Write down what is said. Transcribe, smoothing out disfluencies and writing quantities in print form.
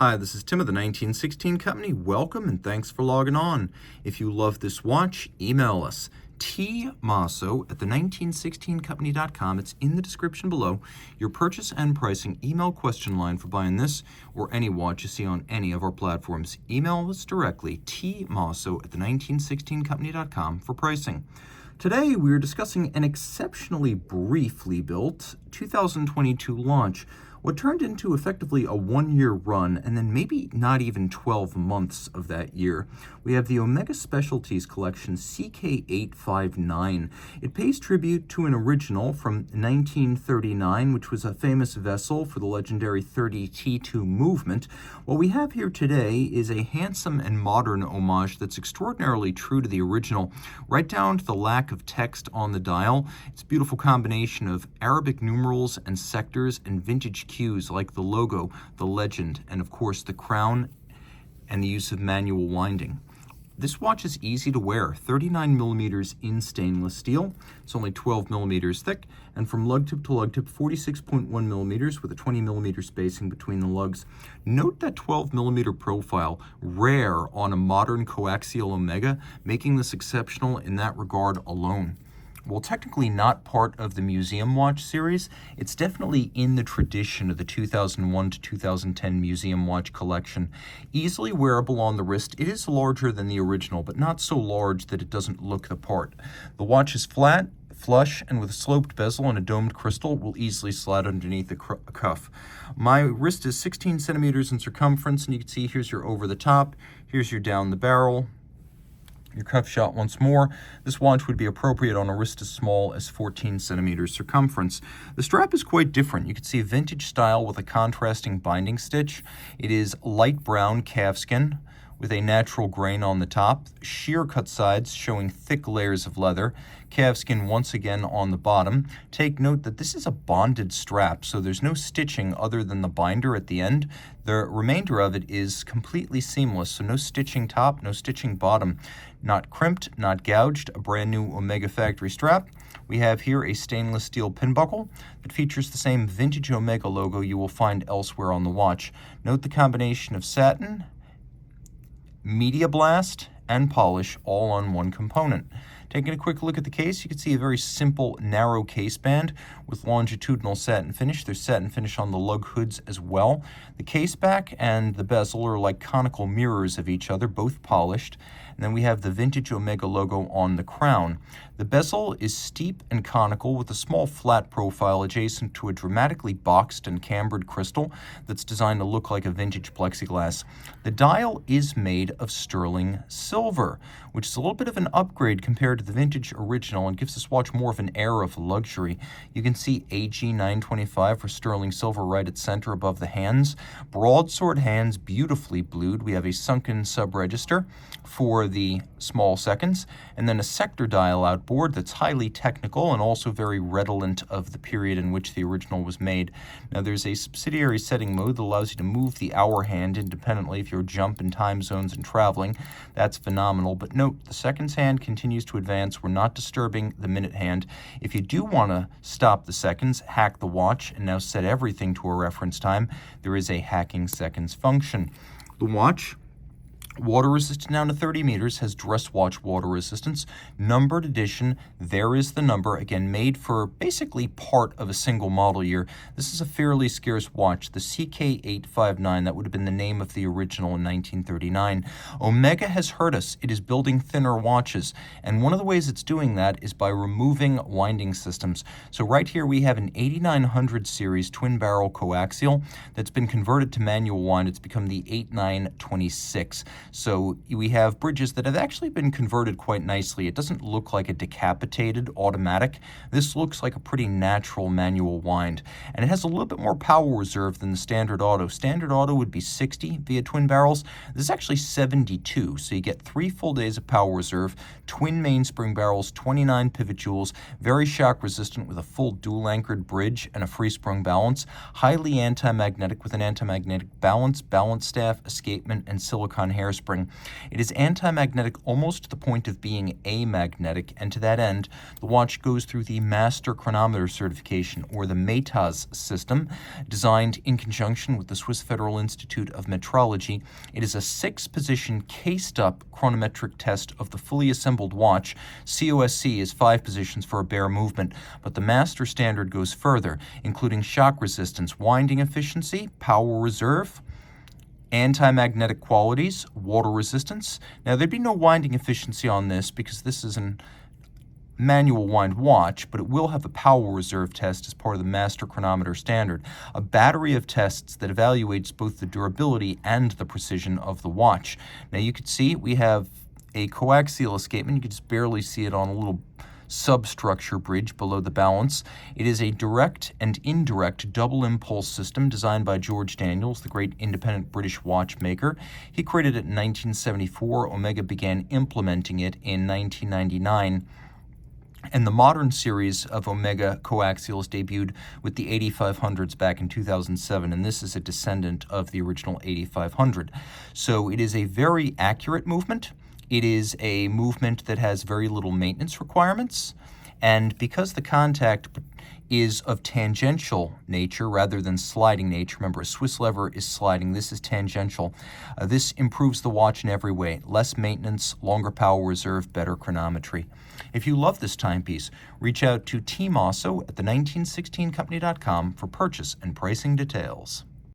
Hi, this is Tim of the 1916 Company. Welcome and thanks for logging on. If you love this watch, email us. Team Mosso at the 1916company.com. It's in the description below. Your purchase and pricing email question line for buying this or any watch you see on any of our platforms. Email us directly, tmosso at the 1916company.com for pricing. Today we are discussing an exceptionally briefly built 2022 launch, what turned into effectively a one-year run and then maybe not even 12 months of that year. We have the Omega Specialties collection CK859. It pays tribute to an original from 1939, which was a famous vessel for the legendary 30T2 movement. What we have here today is a handsome and modern homage that's extraordinarily true to the original, right down to the lack of text on the dial. It's a beautiful combination of Arabic numerals and sectors and vintage cues like the logo, the legend, and of course the crown and the use of manual winding. This watch is easy to wear, 39 millimeters in stainless steel. It's only 12 millimeters thick, and from lug tip to lug tip, 46.1 millimeters with a 20 millimeter spacing between the lugs. Note that 12 millimeter profile, rare on a modern coaxial Omega, making this exceptional in that regard alone. Well, technically not part of the museum watch series, it's definitely in the tradition of the 2001 to 2010 museum watch collection. Easily wearable on the wrist, it is larger than the original, but not so large that it doesn't look the part. The watch is flat, flush, and with a sloped bezel and a domed crystal, will easily slide underneath the cuff. My wrist is 16 centimeters in circumference, and you can see here's your over the top, here's your down the barrel, your cuff shot once more. This watch would be appropriate on a wrist as small as 14 centimeters circumference. The strap is quite different. You can see a vintage style with a contrasting binding stitch. It is light brown calfskin with a natural grain on the top, sheer cut sides showing thick layers of leather, calfskin once again on the bottom. Take note that this is a bonded strap, so there's no stitching other than the binder at the end. The remainder of it is completely seamless, so no stitching top, no stitching bottom. Not crimped, not gouged, a brand new Omega factory strap. We have here a stainless steel pin buckle that features the same vintage Omega logo you will find elsewhere on the watch. Note the combination of satin, media blast, and polish all on one component. Taking a quick look at the case, you can see a very simple, narrow case band with longitudinal satin finish. There's satin finish on the lug hoods as well. The case back and the bezel are like conical mirrors of each other, both polished. And then we have the vintage Omega logo on the crown. The bezel is steep and conical with a small flat profile adjacent to a dramatically boxed and cambered crystal that's designed to look like a vintage plexiglass. The dial is made of sterling silver, which is a little bit of an upgrade compared to the vintage original and gives this watch more of an air of luxury. You can see AG 925 for sterling silver right at center above the hands. Broadsword hands, beautifully blued. We have a sunken sub-register for the small seconds, and then a sector dial outboard that's highly technical and also very redolent of the period in which the original was made. Now there's a subsidiary setting mode that allows you to move the hour hand independently if you're jumping time zones and traveling. That's phenomenal, but note the seconds hand continues to advance. We're not disturbing the minute hand. If you do want to stop the seconds, hack the watch, and now set everything to a reference time, there is a hacking seconds function. The watch, water resistant down to 30 meters, has dress watch water resistance. Numbered edition, there is the number, again made for basically part of a single model year. This is a fairly scarce watch, the CK859, that would have been the name of the original in 1939. Omega has heard us. It is building thinner watches, and one of the ways it's doing that is by removing winding systems. So right here we have an 8900 series twin barrel coaxial that's been converted to manual wind. It's become the 8926. So we have bridges that have actually been converted quite nicely. It doesn't look like a decapitated automatic. This looks like a pretty natural manual wind. And it has a little bit more power reserve than the standard auto. Standard auto would be 60 via twin barrels. This is actually 72. So you get 3 full days of power reserve, twin mainspring barrels, 29 pivot jewels, very shock resistant with a full dual anchored bridge and a free sprung balance, highly anti-magnetic with an anti-magnetic balance, balance staff, escapement, and silicone hair hairspring. It is anti-magnetic almost to the point of being amagnetic, and to that end, the watch goes through the Master Chronometer certification, or the METAS system, designed in conjunction with the Swiss Federal Institute of Metrology. It is a 6-position cased-up chronometric test of the fully assembled watch. COSC is 5 positions for a bare movement, but the master standard goes further, including shock resistance, winding efficiency, power reserve, anti-magnetic qualities, water resistance. Now, there'd be no winding efficiency on this because this is an manual wind watch, but it will have a power reserve test as part of the Master Chronometer standard, a battery of tests that evaluates both the durability and the precision of the watch. Now, you can see we have a coaxial escapement. You can just barely see it on a little substructure bridge below the balance. It is a direct and indirect double impulse system designed by George Daniels, the great independent British watchmaker. He created it in 1974. Omega began implementing it in 1999. And the modern series of Omega coaxials debuted with the 8500s back in 2007, and this is a descendant of the original 8500. So it is a very accurate movement. It is a movement that has very little maintenance requirements, and because the contact is of tangential nature rather than sliding nature, remember a Swiss lever is sliding, this is tangential, this improves the watch in every way. Less maintenance, longer power reserve, better chronometry. If you love this timepiece, reach out to Team Mosso at the 1916company.com for purchase and pricing details.